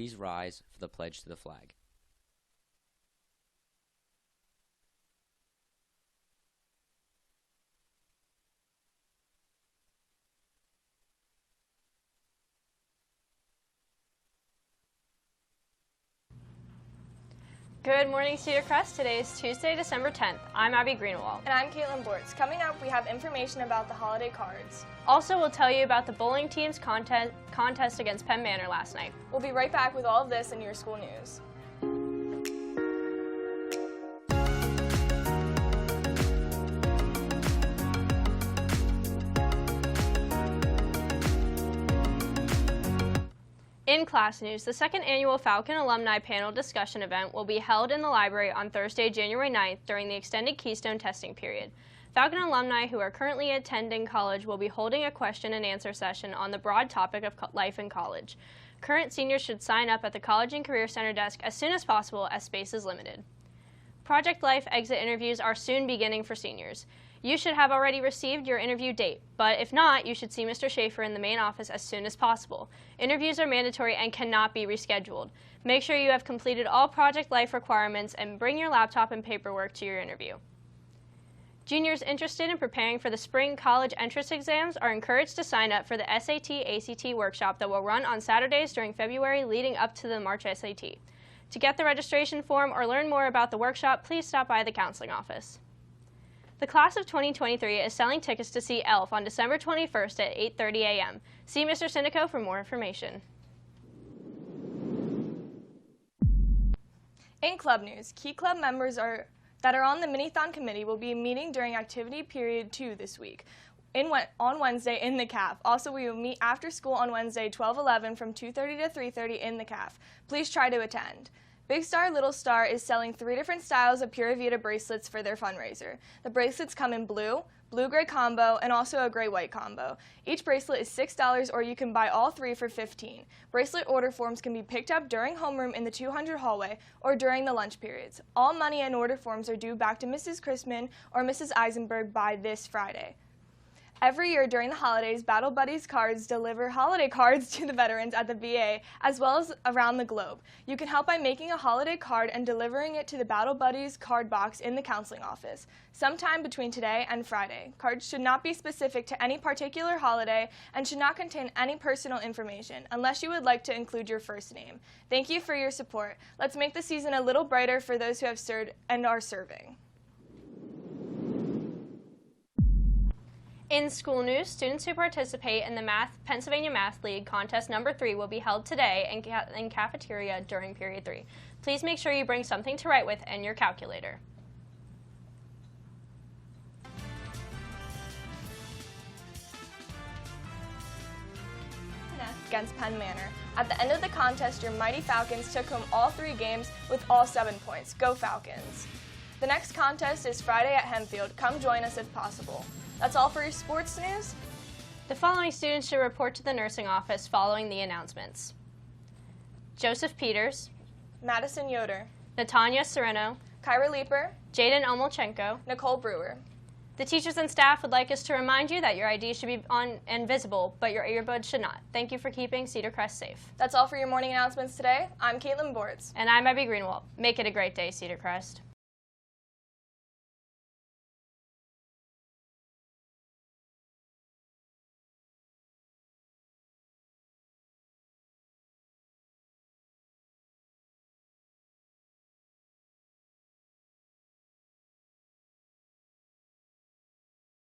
please rise for the pledge to the flag. Good morning, Cedar Crest. Today is Tuesday, December 10th. I'm Abby Greenwald. And I'm Caitlin Bortz. Coming up, we have information about the holiday cards. Also, we'll tell you about the bowling team's contest against Penn Manor last night. We'll be right back with all of this in your school news. In class news, the second annual Falcon Alumni Panel Discussion event will be held in the library on Thursday, January 9th during the extended Keystone testing period. Falcon alumni who are currently attending college will be holding a question and answer session on the broad topic of life in college. Current seniors should sign up at the College and Career Center desk as soon as possible as space is limited. Project Life exit interviews are soon beginning for seniors. You should have already received your interview date, but if not, you should see Mr. Schaefer in the main office as soon as possible. Interviews are mandatory and cannot be rescheduled. Make sure you have completed all Project Life requirements and bring your laptop and paperwork to your interview. Juniors interested in preparing for the spring college entrance exams are encouraged to sign up for the SAT-ACT workshop that will run on Saturdays during February leading up to the March SAT. To get the registration form or learn more about the workshop, please stop by the counseling office. The class of 2023 is selling tickets to see ELF on December 21st at 8:30 a.m. See Mr. Sinico for more information. In club news, Key Club members that are on the Minithon committee will be meeting during activity period 2 this week on Wednesday in the CAF. Also, we will meet after school on Wednesday, 12/11 from 2:30 to 3:30 in the CAF. Please try to attend. Big Star Little Star is selling 3 different styles of Pura Vida bracelets for their fundraiser. The bracelets come in blue, blue-gray combo, and also a gray-white combo. Each bracelet is $6 or you can buy all 3 for $15. Bracelet order forms can be picked up during homeroom in the 200 hallway or during the lunch periods. All money and order forms are due back to Mrs. Chrisman or Mrs. Eisenberg by this Friday. Every year during the holidays, Battle Buddies Cards deliver holiday cards to the veterans at the VA as well as around the globe. You can help by making a holiday card and delivering it to the Battle Buddies card box in the counseling office sometime between today and Friday. Cards should not be specific to any particular holiday and should not contain any personal information unless you would like to include your first name. Thank you for your support. Let's make the season a little brighter for those who have served and are serving. In school news, students who participate in the Pennsylvania Math League Contest Number 3 will be held today in cafeteria during Period 3. Please make sure you bring something to write with and your calculator. Against Penn Manor. At the end of the contest, your Mighty Falcons took home all 3 games with all 7 points. Go Falcons! The next contest is Friday at Hempfield. Come join us if possible. That's all for your sports news. The following students should report to the nursing office following the announcements: Joseph Peters, Madison Yoder, Natanya Sereno, Kyra Leeper, Jaden Omolchenko, Nicole Brewer. The teachers and staff would like us to remind you that your ID should be on and visible, but your earbuds should not. Thank you for keeping Cedar Crest safe. That's all for your morning announcements today. I'm Caitlin Bortz. And I'm Abby Greenwald. Make it a great day, Cedar Crest.